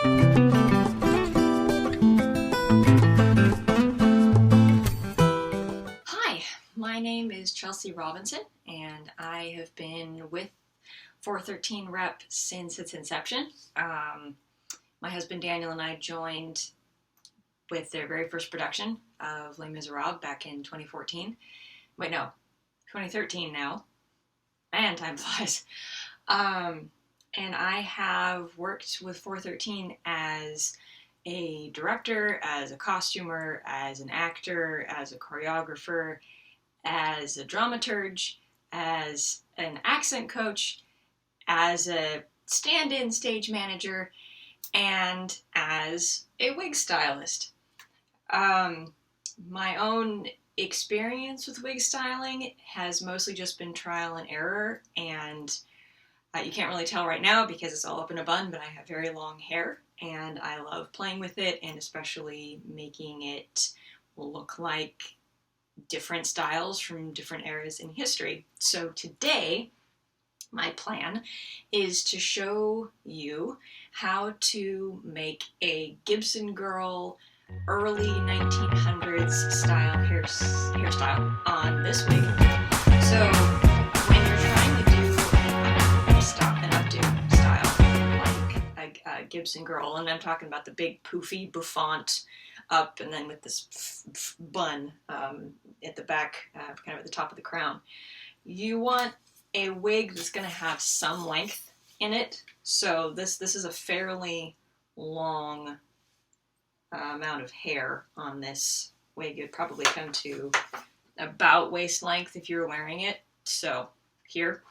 Hi, my name is Chelsea Robinson, and I have been with 413 Rep since its inception. My husband Daniel and I joined with their very first production of Les Miserables back in 2014. Wait, no, 2013 now. Man, time flies. And I have worked with 413 as a director, as a costumer, as an actor, as a choreographer, as a dramaturge, as an accent coach, as a stand-in stage manager, and as a wig stylist. My own experience with wig styling has mostly just been trial and error, and you can't really tell right now because it's all up in a bun, but I have very long hair, and I love playing with it, and especially making it look like different styles from different eras in history. So today, my plan is to show you how to make a Gibson Girl early 1900s style hairstyle on this wig. So when you're trying to do an updo style, like a Gibson Girl, and I'm talking about the big poofy bouffant up and then with this bun at the back, kind of at the top of the crown, you want a wig that's going to have some length in it. So this is a fairly long amount of hair on this wig. It would probably come to about waist length if you were wearing it. So here,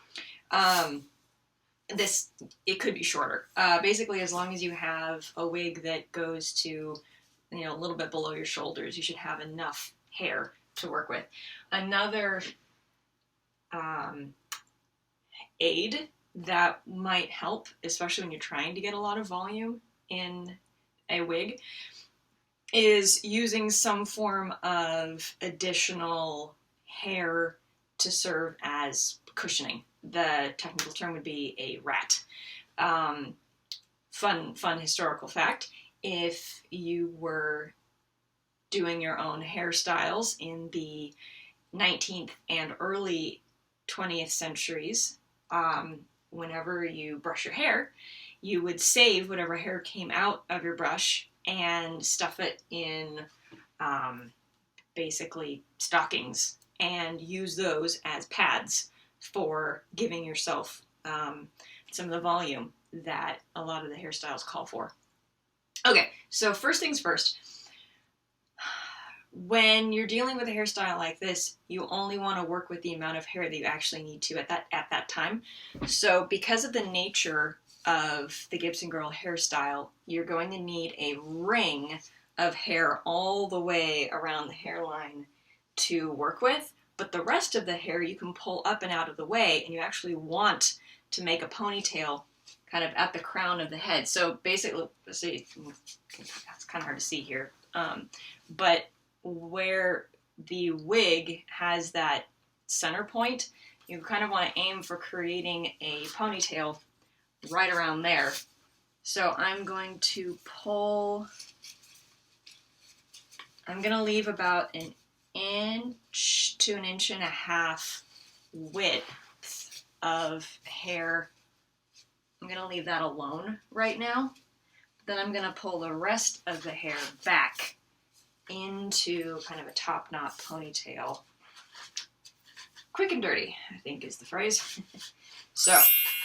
it could be shorter. Basically, as long as you have a wig that goes to, a little bit below your shoulders, you should have enough hair to work with. Another aid that might help, especially when you're trying to get a lot of volume in a wig, is using some form of additional hair to serve as cushioning. The technical term would be a rat. Fun historical fact: if you were doing your own hairstyles in the 19th and early 20th centuries, whenever you brush your hair, you would save whatever hair came out of your brush and stuff it in basically stockings and use those as pads for giving yourself some of the volume that a lot of the hairstyles call for. Okay, so first things first. When you're dealing with a hairstyle like this, you only want to work with the amount of hair that you actually need to at that time. So because of the nature of the Gibson Girl hairstyle, you're going to need a ring of hair all the way around the hairline to work with, but the rest of the hair you can pull up and out of the way, and you actually want to make a ponytail kind of at the crown of the head. So basically, let's see, it's kind of hard to see here, but where the wig has that center point, you kind of want to aim for creating a ponytail right around there. So I'm going to leave about an inch to an inch and a half width of hair. I'm going to leave that alone right now. Then I'm going to pull the rest of the hair back into kind of a top knot ponytail. Quick and dirty, I think is the phrase. So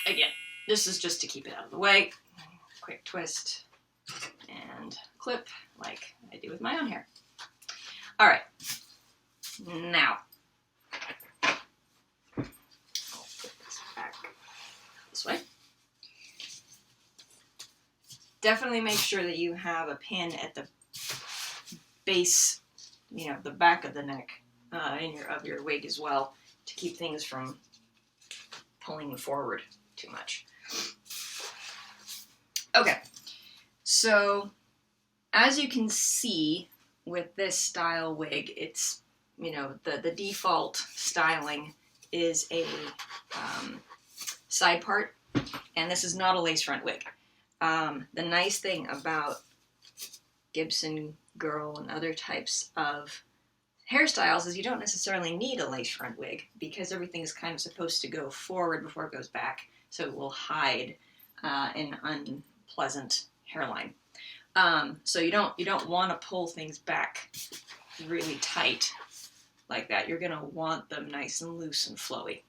again, this is just to keep it out of the way. Quick twist and clip like I do with my own hair. All right, now I'll put this back this way. Definitely make sure that you have a pin at the base, the back of the neck of your wig as well, to keep things from pulling forward too much. Okay, so as you can see with this style wig, it's, the default styling is a side part, and this is not a lace front wig. The nice thing about Gibson Girl and other types of hairstyles is you don't necessarily need a lace front wig because everything is kind of supposed to go forward before it goes back, so it will hide an unpleasant hairline. So you don't want to pull things back really tight like that. You're going to want them nice and loose and flowy.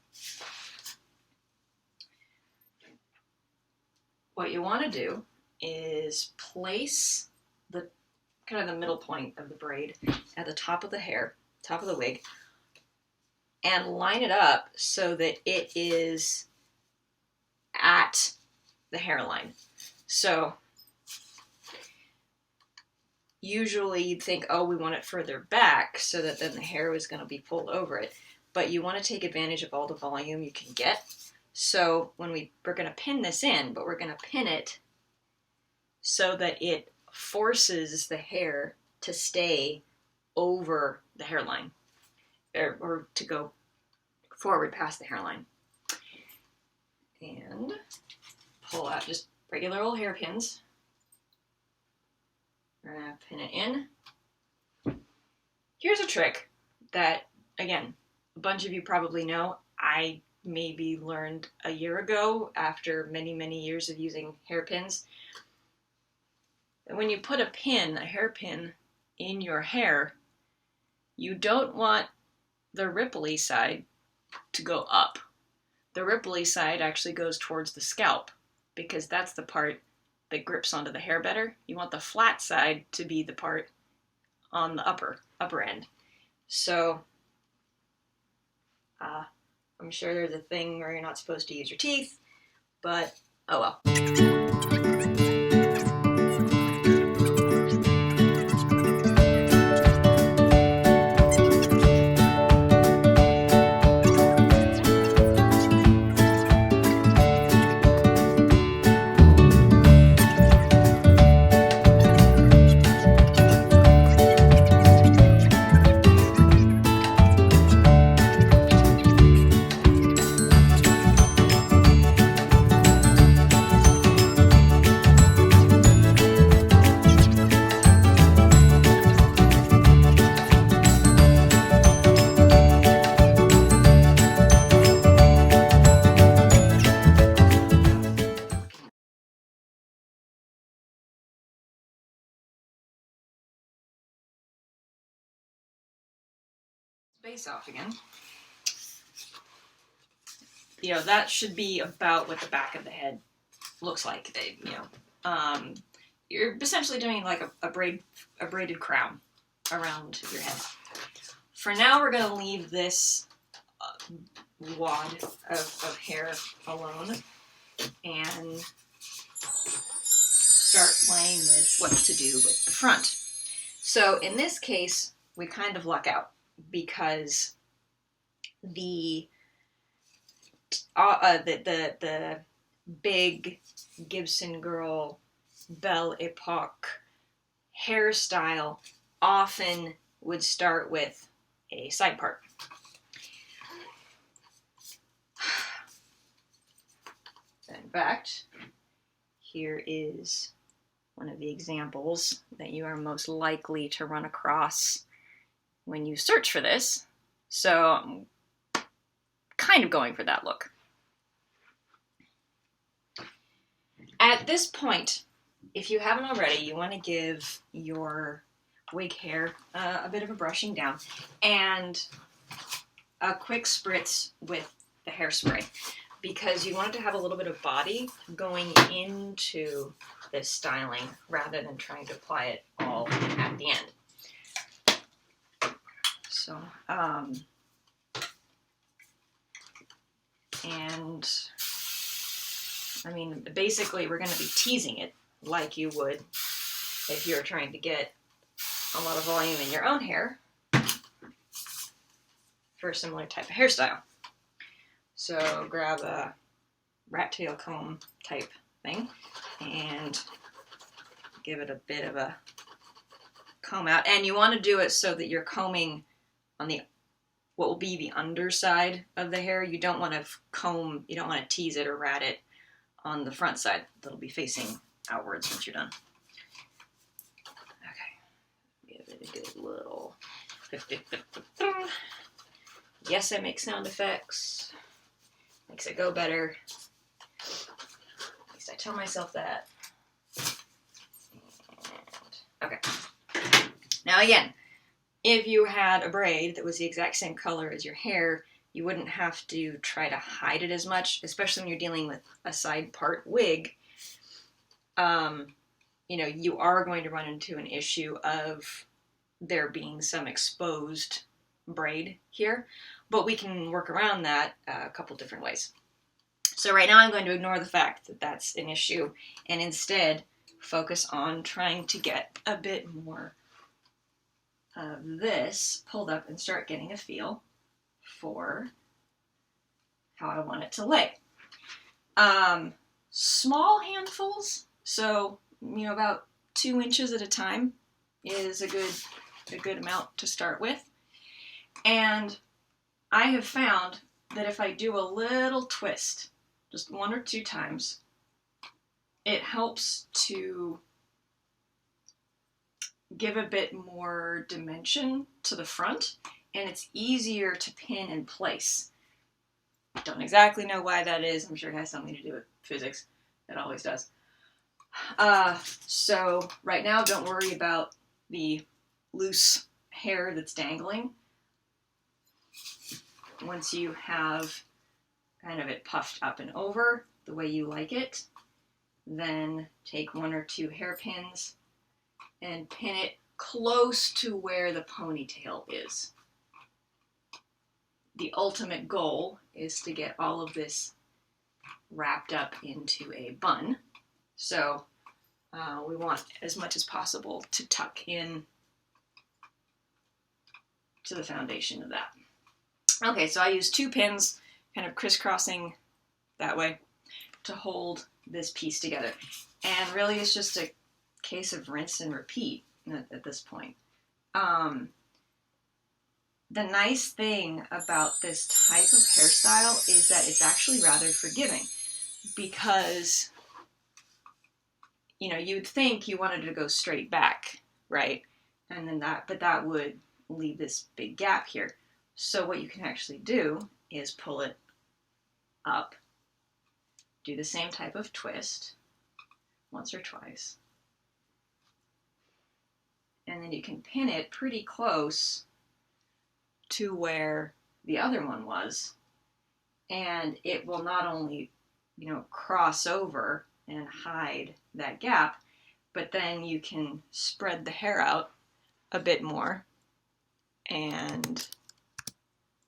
What you want to do is place the kind of the middle point of the braid at the top of the hair, top of the wig, and line it up so that it is at the hairline. So usually you'd think, oh, we want it further back so that then the hair is going to be pulled over it. But you want to take advantage of all the volume you can get. So when we're going to pin this in, but we're going to pin it so that it forces the hair to stay over the hairline or to go forward past the hairline. And pull out just regular old hairpins. We're going to pin it in. Here's a trick that, again, a bunch of you probably know. I maybe learned a year ago after many, many years of using hairpins. When you put a hairpin in your hair, you don't want the ripply side to go up. The ripply side actually goes towards the scalp because that's the part that grips onto the hair better. You want the flat side to be the part on the upper end. So I'm sure there's a thing where you're not supposed to use your teeth, but oh well. Base off again. You know, that should be about what the back of the head looks like. You're essentially doing like a braided crown around your head. For now, we're going to leave this wad of hair alone and start playing with what to do with the front. So in this case, we kind of luck out because the big Gibson Girl Belle Epoque hairstyle often would start with a side part. In fact, here is one of the examples that you are most likely to run across when you search for this. So I'm kind of going for that look. At this point, if you haven't already, you want to give your wig hair a bit of a brushing down and a quick spritz with the hairspray because you want it to have a little bit of body going into this styling rather than trying to apply it all at the end. So, and I mean, basically we're going to be teasing it like you would if you were trying to get a lot of volume in your own hair for a similar type of hairstyle. So grab a rat tail comb type thing and give it a bit of a comb out. And you want to do it so that you're combing on what will be the underside of the hair. You don't want to tease it or rat it on the front side that'll be facing outwards once you're done. Okay. Give it a good little... Yes, I make sound effects. Makes it go better. At least I tell myself that. And, okay. Now again, if you had a braid that was the exact same color as your hair, you wouldn't have to try to hide it as much, especially when you're dealing with a side part wig. You know, you are going to run into an issue of there being some exposed braid here, but we can work around that a couple different ways. So right now I'm going to ignore the fact that that's an issue and instead focus on trying to get a bit more of this pulled up and start getting a feel for how I want it to lay. Small handfuls, so you know, about 2 inches at a time is a good amount to start with. And I have found that if I do a little twist, just 1 or 2 times, it helps to give a bit more dimension to the front, and it's easier to pin in place. Don't exactly know why that is. I'm sure it has something to do with physics. It always does. So right now, don't worry about the loose hair that's dangling. Once you have kind of it puffed up and over the way you like it, then take 1 or 2 hairpins and pin it close to where the ponytail is. The ultimate goal is to get all of this wrapped up into a bun. So we want as much as possible to tuck in to the foundation of that. Okay, so I use 2 pins kind of crisscrossing that way to hold this piece together. And really it's just a case of rinse and repeat at this point. The nice thing about this type of hairstyle is that it's actually rather forgiving, because you know, you'd think you wanted to go straight back, right? And then that would leave this big gap here. So what you can actually do is pull it up, do the same type of twist once or twice, and then you can pin it pretty close to where the other one was, and it will not only, you know, cross over and hide that gap, but then you can spread the hair out a bit more. And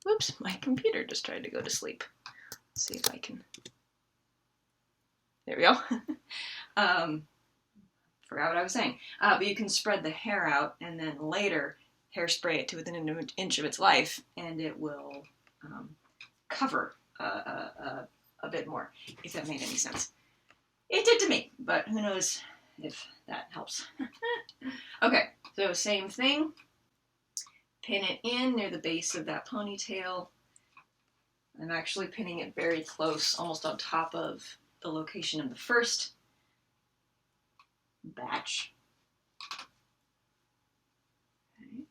whoops, my computer just tried to go to sleep. Let's see if I can. There we go. Forgot what I was saying. But you can spread the hair out and then later hairspray it to within an inch of its life, and it will cover a bit more, if that made any sense. It did to me, but who knows if that helps. Okay, so same thing. Pin it in near the base of that ponytail. I'm actually pinning it very close, almost on top of the location of the first batch. Okay.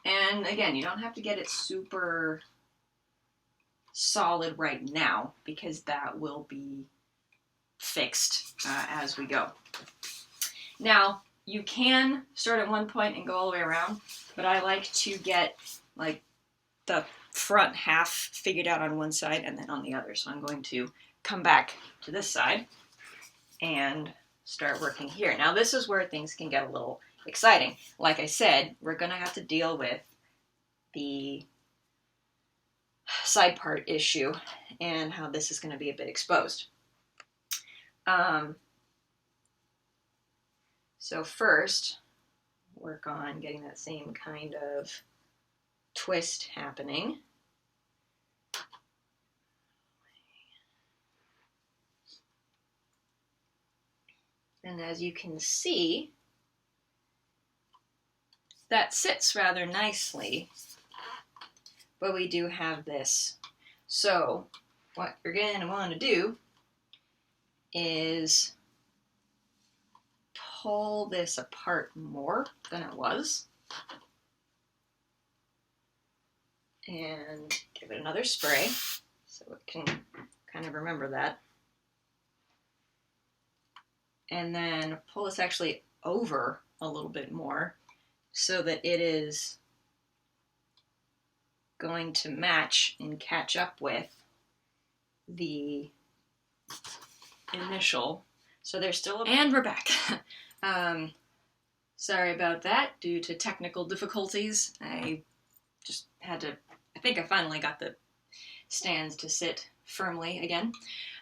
And again, you don't have to get it super solid right now, because that will be fixed as we go. Now, you can start at one point and go all the way around, but I like to get like the front half figured out on one side and then on the other. So I'm going to come back to this side and start working here. Now this is where things can get a little exciting. Like I said, we're going to have to deal with the side part issue and how this is going to be a bit exposed. So first, work on getting that same kind of twist happening. And as you can see, that sits rather nicely, but we do have this. So what you're going to want to do is pull this apart more than it was. And give it another spray so it can kind of remember that. And then pull this actually over a little bit more so that it is going to match and catch up with the initial. So there's still and we're back. Sorry about that. Due to technical difficulties, I just had to, I think I finally got the stands to sit firmly again.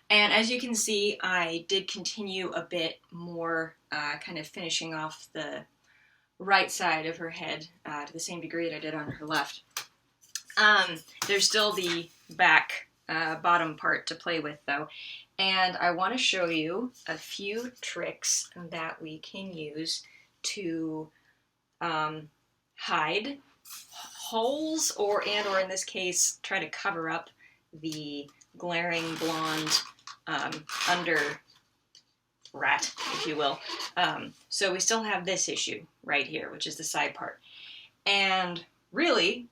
And as you can see, I did continue a bit more, kind of finishing off the right side of her head to the same degree that I did on her left. There's still the back bottom part to play with though. And I want to show you a few tricks that we can use to hide holes or in this case, try to cover up the glaring blonde under rat, if you will. So we still have this issue right here, which is the side part. And really,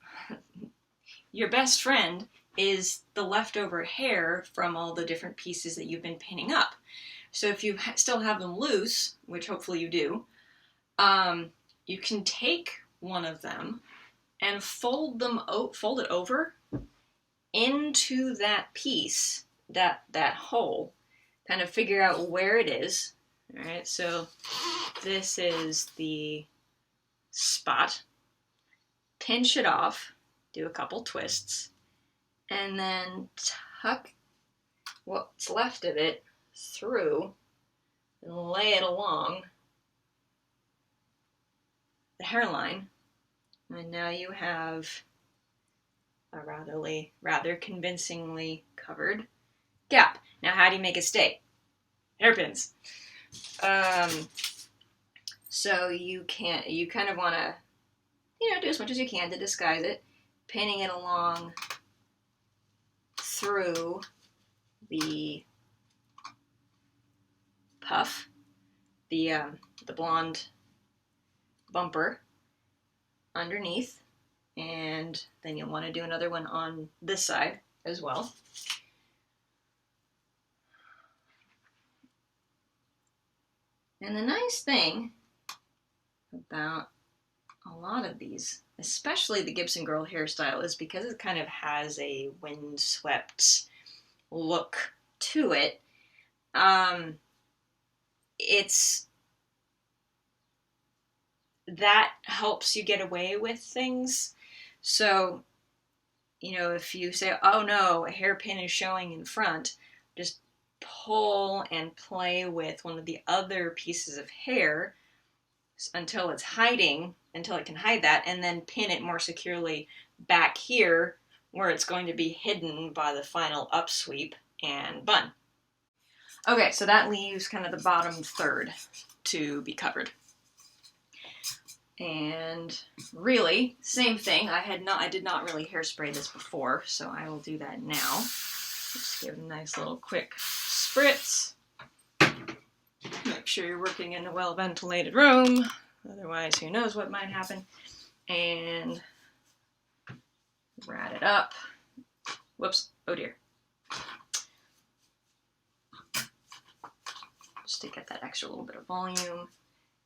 your best friend is the leftover hair from all the different pieces that you've been pinning up. So if you still have them loose, which hopefully you do, you can take one of them and fold it over into that piece, that hole, kind of figure out where it is. All right, so this is the spot. Pinch it off, do a couple twists, and then tuck what's left of it through and lay it along the hairline. And now you have a rather convincingly covered gap. Now how do you make it stay? Hairpins. So you kind of want to, do as much as you can to disguise it, pinning it along through the puff, the blonde bumper underneath, and then you'll want to do another one on this side as well. And the nice thing about a lot of these, especially the Gibson Girl hairstyle, is because it kind of has a windswept look to it. That helps you get away with things. So, if you say, oh no, a hairpin is showing in front, just pull and play with one of the other pieces of hair until it can hide that, and then pin it more securely back here where it's going to be hidden by the final upsweep and bun. Okay, so that leaves kind of the bottom third to be covered. And really, same thing. I did not really hairspray this before, so I will do that now. Just give it a nice little quick spritz. Make sure you're working in a well-ventilated room. Otherwise, who knows what might happen. And rat it up. Whoops. Oh dear. Just to get that extra little bit of volume.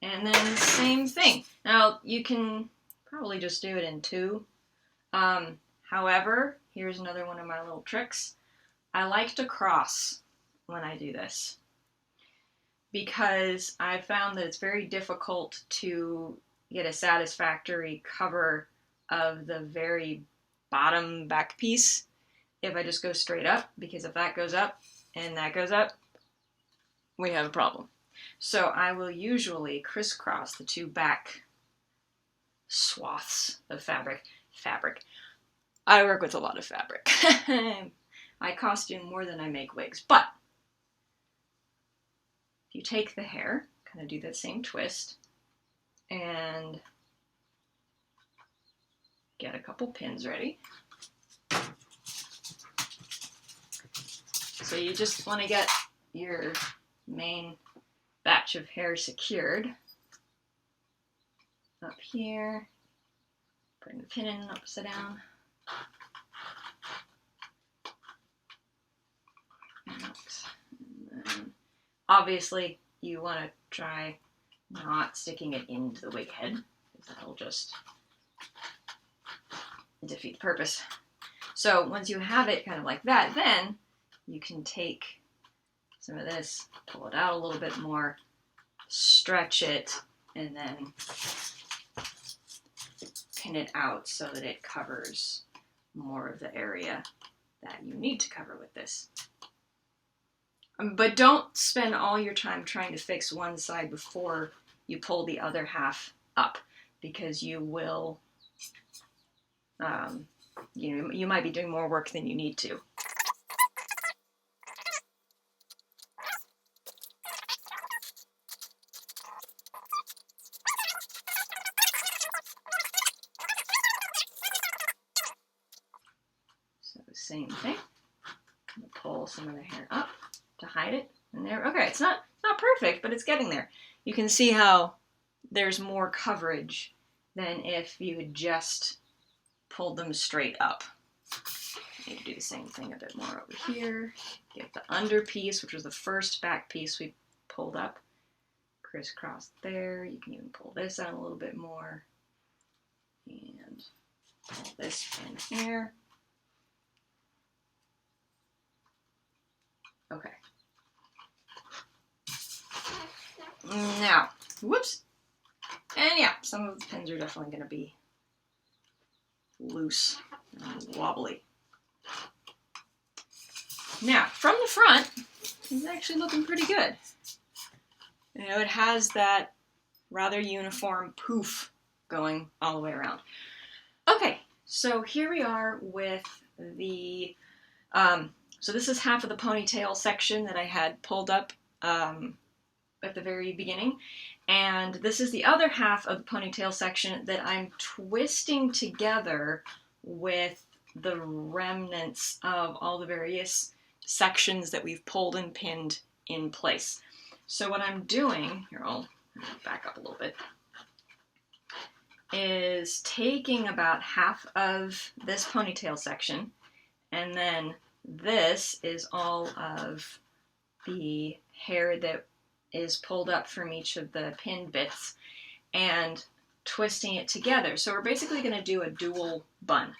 And then same thing. Now, you can probably just do it in two. However, here's another one of my little tricks. I like to cross when I do this, because I found that it's very difficult to get a satisfactory cover of the very bottom back piece if I just go straight up, because if that goes up and that goes up, we have a problem. So I will usually crisscross the two back swaths of fabric. I work with a lot of fabric. I costume more than I make wigs, but if you take the hair, kind of do that same twist, and get a couple pins ready. So you just want to get your main batch of hair secured. Up here, putting the pin in upside down. And then, obviously, you want to try not sticking it into the wig head, because that'll just defeat the purpose. So once you have it kind of like that, then you can take some of this, pull it out a little bit more, stretch it, and then pin it out so that it covers more of the area that you need to cover with this. But don't spend all your time trying to fix one side before you pull the other half up, because you will, you might be doing more work than you need to. So same thing. I'm gonna pull some of the hair up to hide it. And there, okay, it's not perfect, but it's getting there. You can see how there's more coverage than if you had just pulled them straight up. I need to do the same thing a bit more over here. Get the under piece, which was the first back piece we pulled up, crisscross there. You can even pull this out a little bit more. And pull this in here. Okay. Now, whoops. And yeah, some of the pins are definitely going to be loose and wobbly. Now, from the front, it's actually looking pretty good. You know, it has that rather uniform poof going all the way around. Okay, so here we are with the, so this is half of the ponytail section that I had pulled up at the very beginning. And this is the other half of the ponytail section that I'm twisting together with the remnants of all the various sections that we've pulled and pinned in place. So what I'm doing, here I'll back up a little bit, is taking about half of this ponytail section, and then this is all of the hair that is pulled up from each of the pinned bits, and twisting it together. So we're basically going to do a dual bun.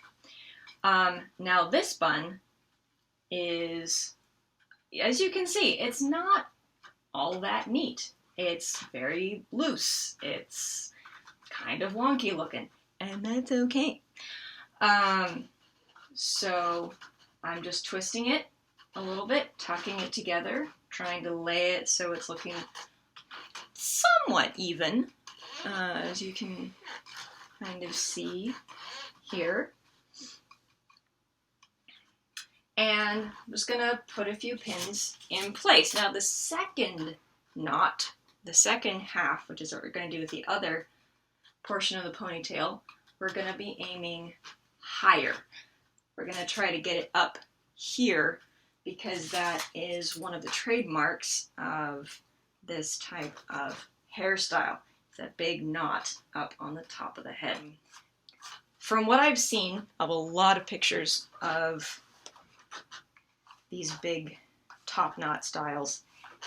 Now this bun is, as you can see, it's not all that neat. It's very loose. It's kind of wonky looking, and that's okay. So I'm just twisting it a little bit, tucking it together, trying to lay it so it's looking somewhat even, as you can kind of see here. And I'm just gonna put a few pins in place. Now the second knot, the second half, which is what we're gonna do with the other portion of the ponytail, we're gonna be aiming higher. We're gonna try to get it up here, because that is one of the trademarks of this type of hairstyle. It's that big knot up on the top of the head. From what I've seen of a lot of pictures of these big top knot styles,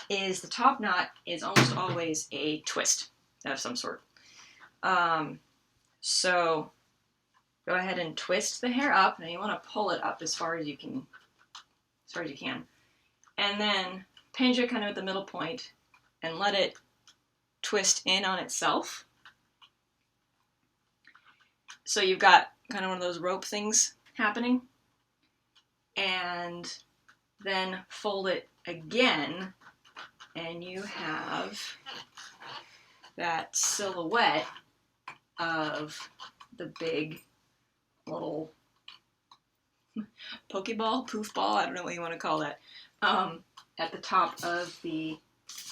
is the top knot is almost always a twist of some sort. So go ahead and twist the hair up. Now you want to pull it up as far as you can, and then pinch it kind of at the middle point and let it twist in on itself. So you've got kind of one of those rope things happening, and then fold it again, and you have that silhouette of the big little pokeball, poof ball, I don't know what you want to call that, at the top of the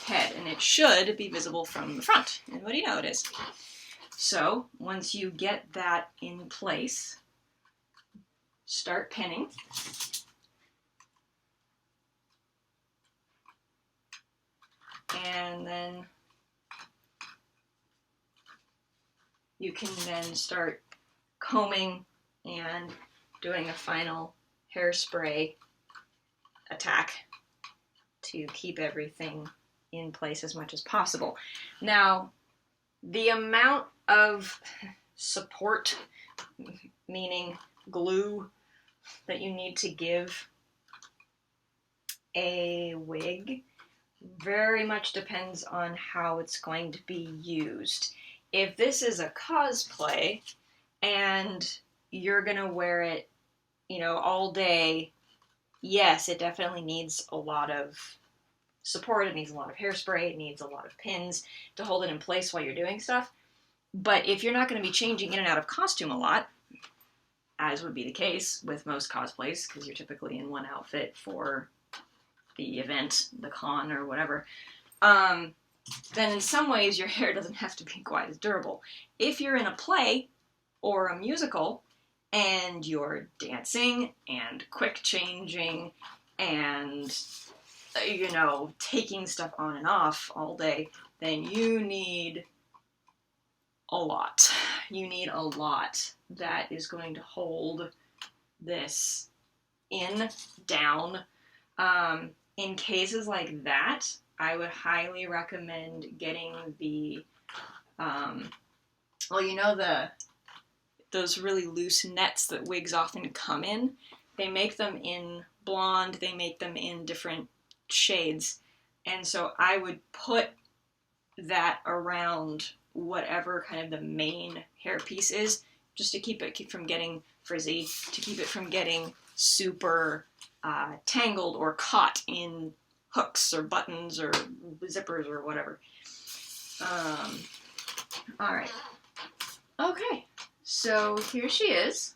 head, and it should be visible from the front, and what do you know, it is. So once you get that in place, start pinning. and then you can then start combing and doing a final hairspray attack to keep everything in place as much as possible. Now, the amount of support, meaning glue, that you need to give a wig very much depends on how it's going to be used. If this is a cosplay and you're gonna wear it, you know, all day, yes, it definitely needs a lot of support. It needs a lot of hairspray. It needs a lot of pins to hold it in place while you're doing stuff. But if you're not going to be changing in and out of costume a lot, as would be the case with most cosplays, because you're typically in one outfit for the event, the con, or whatever, then in some ways your hair doesn't have to be quite as durable. If you're in a play or a musical and you're dancing and quick changing and, you know, taking stuff on and off all day, then you need a lot. You need a lot that is going to hold this down. In cases like that, I would highly recommend getting the, well, you know, those really loose nets that wigs often come in. They make them in blonde, they make them in different shades, and so I would put that around whatever kind of the main hairpiece is, just to keep it from getting frizzy, to keep it from getting super tangled or caught in hooks or buttons or zippers or whatever. Alright. Okay, so here she is.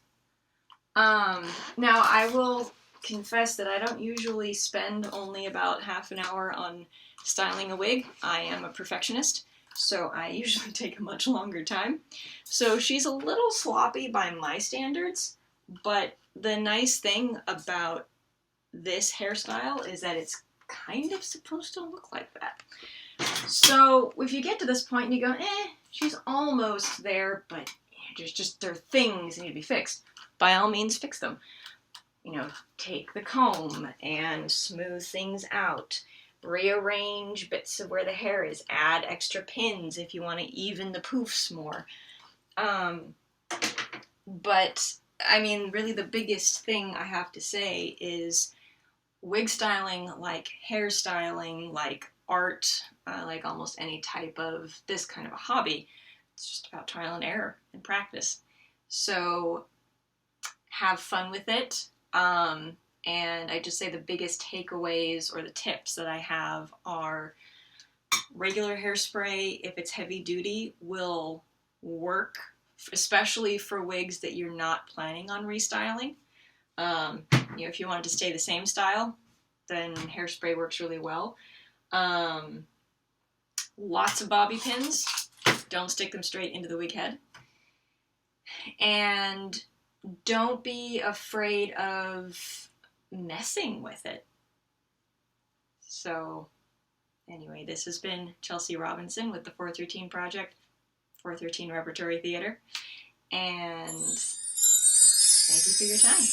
Now I will confess that I don't usually spend only about half an hour on styling a wig. I am a perfectionist, so I usually take a much longer time. So she's a little sloppy by my standards, but the nice thing about this hairstyle is that it's kind of supposed to look like that. So if you get to this point and you go, she's almost there, but there are things that need to be fixed, by all means fix them. You know, take the comb and smooth things out. Rearrange bits of where the hair is. Add extra pins if you want to even the poofs more. But, I mean, really the biggest thing I have to say is wig styling, like hairstyling, like art, like almost any type of this kind of a hobby, it's just about trial and error and practice. So have fun with it. And I just say the biggest takeaways or the tips that I have are regular hairspray, if it's heavy duty, will work, especially for wigs that you're not planning on restyling. You know, if you wanted to stay the same style, then hairspray works really well. Lots of bobby pins. Don't stick them straight into the wig head. And don't be afraid of messing with it. So, anyway, this has been Chelsea Robinson with the 413 Project, 413 Repertory Theater, and thank you for your time.